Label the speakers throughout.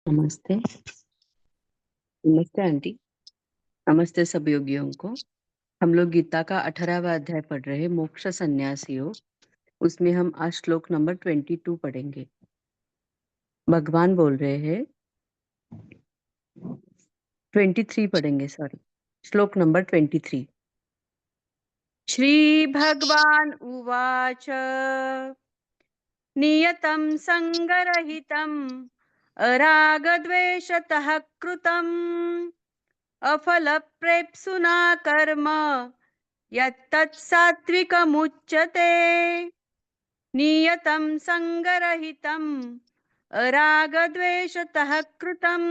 Speaker 1: नमस्ते। नमस्ते आंटी। नमस्ते सब योगियों को। हम लोग गीता का 18वां अध्याय पढ़ रहे हैं, मोक्ष संन्यास योग। उसमें हम आज श्लोक नंबर 22 पढ़ेंगे। भगवान बोल रहे हैं 23 पढ़ेंगे, सॉरी, श्लोक नंबर 23। श्री भगवान उवाच नियतं संगरहितम् अरागद्वेषतः कृतम् अफलप्रेप्सुना कर्म यत्तत् सात्विकमुच्यते। नियतं संगरहितम् अरागद्वेषतः कृतम्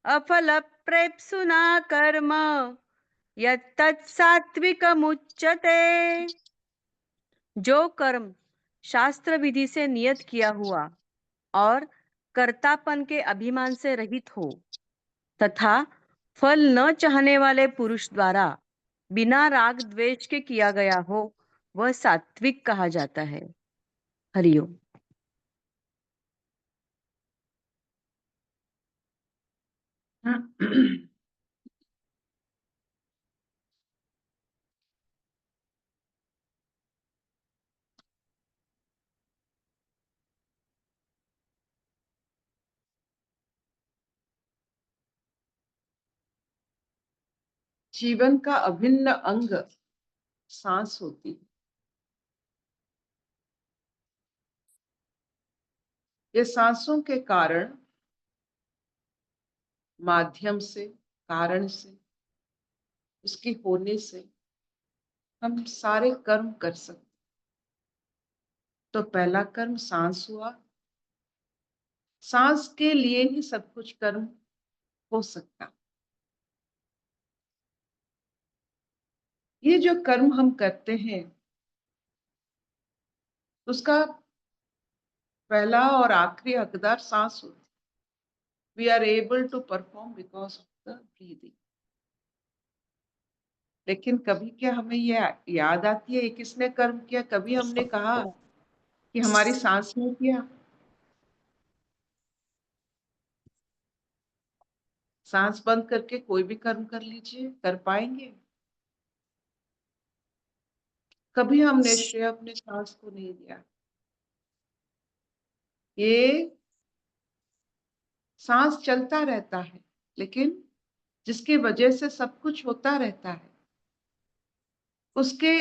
Speaker 1: अफलप्रेप्सुना कर्म यत्तत् सात्विकमुच्यते। जो कर्म शास्त्र विधि से नियत किया हुआ और कर्तापन के अभिमान से रहित हो तथा फल न चाहने वाले पुरुष द्वारा बिना राग द्वेष के किया गया हो, वह सात्विक कहा जाता है। हरिओम।
Speaker 2: जीवन का अभिन्न अंग सांस होती है। ये सांसों के कारण, माध्यम से, कारण से, उसके होने से हम सारे कर्म कर सकते। तो पहला कर्म सांस हुआ। सांस के लिए ही सब कुछ कर्म हो सकता। ये जो कर्म हम करते हैं उसका पहला और आखिरी हकदार सांस होती। We are able to perform because of the breathing. लेकिन कभी क्या हमें यह याद आती है किसने कर्म किया? कभी हमने कहा कि हमारी सांस ने किया? सांस बंद करके कोई भी कर्म कर लीजिए, कर पाएंगे? कभी हमने श्रेय अपने सांस को नहीं दिया। ये सांस चलता रहता है, लेकिन जिसकी वजह से सब कुछ होता रहता है, उसके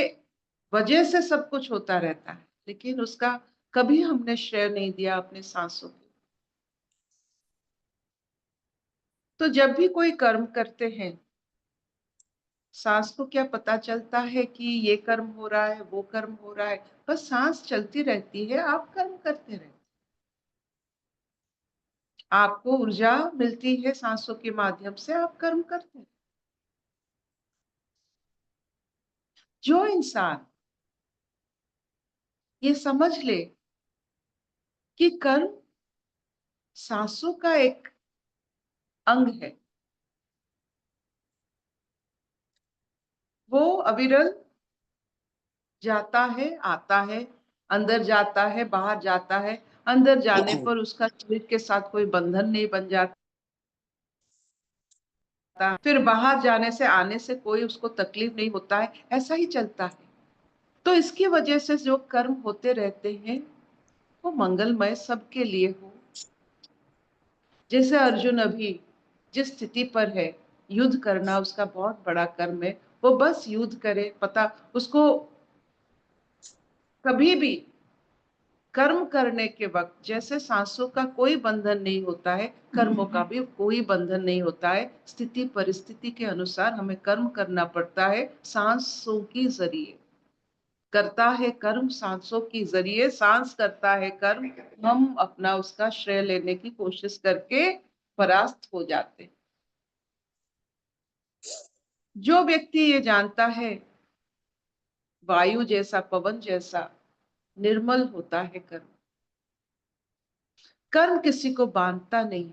Speaker 2: वजह से सब कुछ होता रहता है, लेकिन उसका कभी हमने श्रेय नहीं दिया अपने सांसों को। तो जब भी कोई कर्म करते हैं, सांस को क्या पता चलता है कि ये कर्म हो रहा है, वो कर्म हो रहा है? बस सांस चलती रहती है, आप कर्म करते रहते। आपको ऊर्जा मिलती है सांसों के माध्यम से, आप कर्म करते हैं। जो इंसान ये समझ ले कि कर्म सांसों का एक अंग है, वो अविरल जाता है, आता है, अंदर जाता है, बाहर जाता है। अंदर जाने पर उसका शरीर के साथ कोई बंधन नहीं बन जाता, फिर बाहर जाने से, आने से कोई उसको तकलीफ नहीं होता है, ऐसा ही चलता है। तो इसकी वजह से जो कर्म होते रहते हैं वो मंगलमय सबके लिए हो। जैसे अर्जुन अभी जिस स्थिति पर है, युद्ध करना उसका बहुत बड़ा कर्म है। वो बस युद्ध करे, पता उसको कभी भी कर्म करने के वक्त जैसे सांसों का कोई बंधन नहीं होता है, कर्मों का भी कोई बंधन नहीं होता है। स्थिति परिस्थिति के अनुसार हमें कर्म करना पड़ता है, सांसों के जरिए करता है कर्म, सांसों के जरिए सांस करता है कर्म। हम अपना उसका श्रेय लेने की कोशिश करके परास्त हो जाते हैं। जो व्यक्ति ये जानता है वायु जैसा, पवन जैसा निर्मल होता है कर्म, कर्म किसी को बांधता नहीं।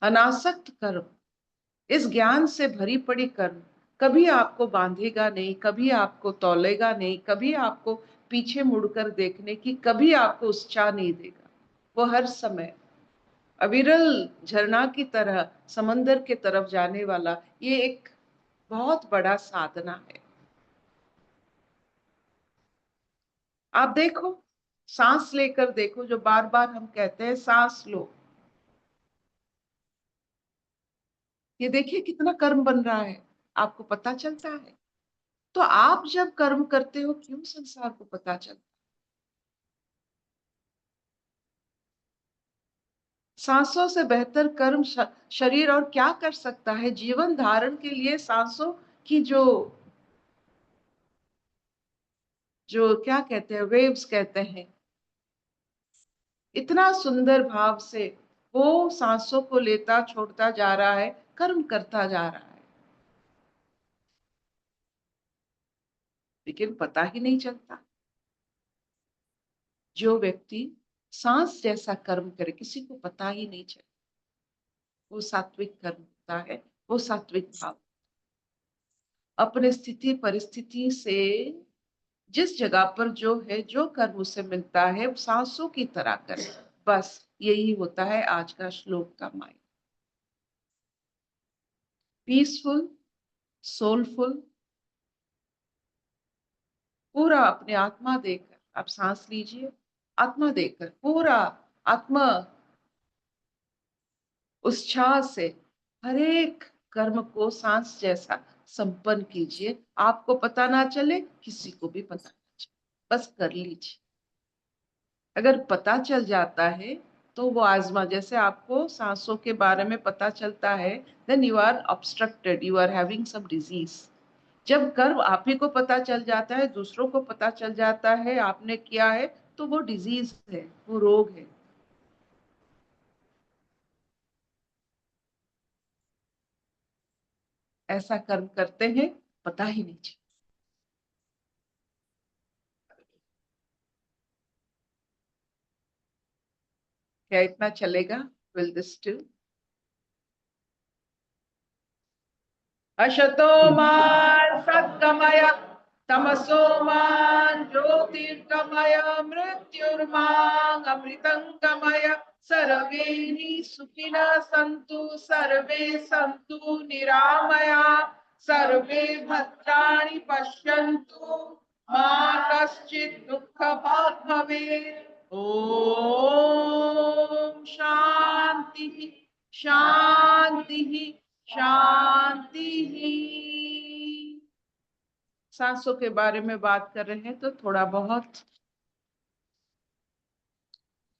Speaker 2: अनासक्त कर्म, इस ज्ञान से भरी पड़ी कर्म कभी आपको बांधेगा नहीं, कभी आपको तौलेगा नहीं, कभी आपको पीछे मुड़कर देखने की कभी आपको उत्साह नहीं देगा। वो हर समय अविरल झरना की तरह समंदर के तरफ जाने वाला ये एक बहुत बड़ा साधना है। आप देखो, सांस लेकर देखो, जो बार बार हम कहते हैं सांस लो, ये देखिए कितना कर्म बन रहा है, आपको पता चलता है। तो आप जब कर्म करते हो क्यों संसार को पता चलता? सांसों से बेहतर कर्म शरीर और क्या कर सकता है? जीवन धारण के लिए सांसों की जो जो क्या कहते हैं, वेव्स कहते हैं, इतना सुंदर भाव से वो सांसों को लेता छोड़ता जा रहा है, कर्म करता जा रहा है, लेकिन पता ही नहीं चलता। जो व्यक्ति सांस जैसा कर्म करे, किसी को पता ही नहीं चलता, वो सात्विक कर्म होता है, वो सात्विक भाव। अपने स्थिति परिस्थिति से जिस जगह पर जो है, जो कर्म उसे मिलता है, सांसों की तरह करे, बस यही होता है आज का श्लोक का माइंड। पीसफुल, सोलफुल, पूरा अपने आत्मा देकर आप सांस लीजिए, आत्मा देकर पूरा आत्मा उत्साह से हर एक कर्म को सांस जैसा संपन्न कीजिए। आपको पता ना चले, किसी को भी पता ना चले, बस कर लीजिए। अगर पता चल जाता है तो वो आजमा, जैसे आपको सांसों के बारे में पता चलता है, then you are obstructed, you are having some disease. जब कर्म आप ही को पता चल जाता है, दूसरों को पता चल जाता है आपने किया है, तो वो डिजीज है, वो रोग है। ऐसा कर्म करते हैं, पता ही नहीं चलता। क्या इतना चलेगा? Will this do? अशतो मा सद्गमय, तमसो मा ज्योतिर्गमय, मृत्युर्मा अमृतंगमय। सर्वे हि सुखिनः सन्तु, सर्वे सन्तु निरामया, सर्वे भद्राणि पश्यन्तु, मा कश्चित् दुःखभाग् भवेत्। ओम शांति शांति शांति। सांसों के बारे में बात कर रहे हैं तो थोड़ा बहुत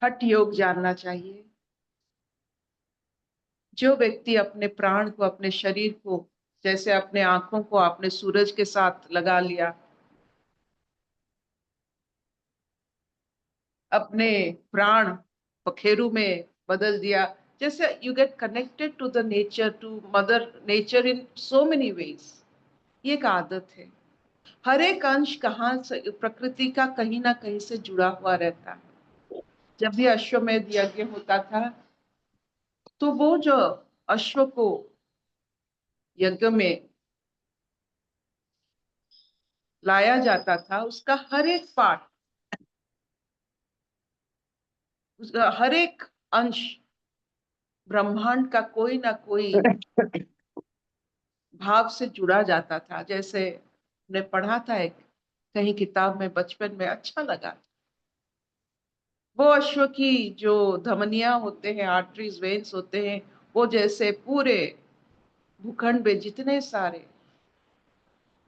Speaker 2: हठ योग जानना चाहिए। जो व्यक्ति अपने प्राण को, अपने शरीर को, जैसे अपने आंखों को आपने सूरज के साथ लगा लिया, अपने प्राण पखेरु में बदल दिया, जैसे you get connected to the nature, to mother nature in so many ways. ये एक आदत है। हर एक अंश कहाँ से प्रकृति का कहीं ना कहीं से जुड़ा हुआ रहता है। जब भी अश्वमेध यज्ञ होता था, तो वो जो अश्व को यज्ञ में लाया जाता था, उसका हर एक पार्ट, उसका हर एक अंश ब्रह्मांड का कोई ना कोई भाव से जुड़ा जाता था। जैसे ने पढ़ा था एक कहीं किताब में बचपन में, अच्छा लगा। वो अश्व की जो धमनियां होते हैं, आर्टरीज, वेन्स होते हैं, वो जैसे पूरे भूखंड में जितने सारे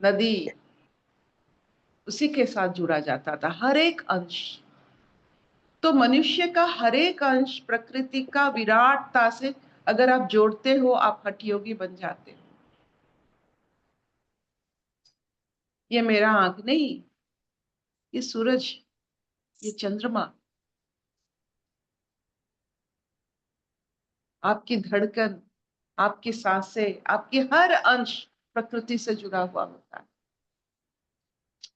Speaker 2: नदी, उसी के साथ जुड़ा जाता था, हर एक अंश। तो मनुष्य का हर एक अंश प्रकृति का विराटता से अगर आप जोड़ते हो, आप हठयोगी बन जाते हो। ये मेरा आंख नहीं, ये सूरज, ये चंद्रमा, आपकी धड़कन, आपकी सांसें, आपकी हर अंश प्रकृति से जुड़ा हुआ होता है।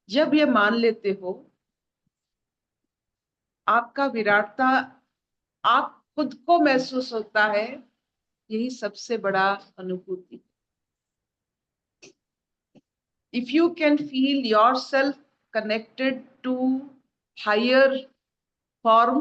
Speaker 2: जब ये मान लेते हो, आपका विराटता आप खुद को महसूस होता है, यही सबसे बड़ा अनुभूति। If you can feel yourself connected to higher form,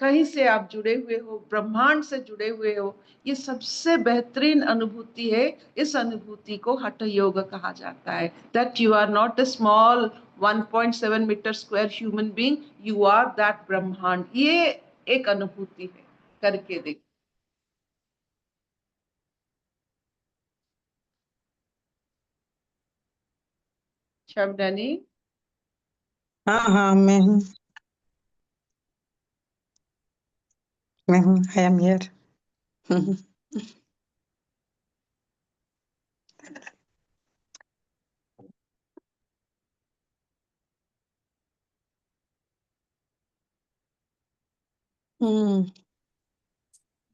Speaker 2: कहीं से आप जुड़े हुए हो, ब्रह्मांड से जुड़े हुए हो, ये सबसे बेहतरीन अनुभूति है। इस अनुभूति को हठ योग कहा जाता है। That you are not a small 1.7 metre square human being, you are that ब्रह्मांड। ये एक अनुभूति है, करके देख। शब्दानी।
Speaker 3: हाँ हाँ, मैं हूँ, आई एम हियर।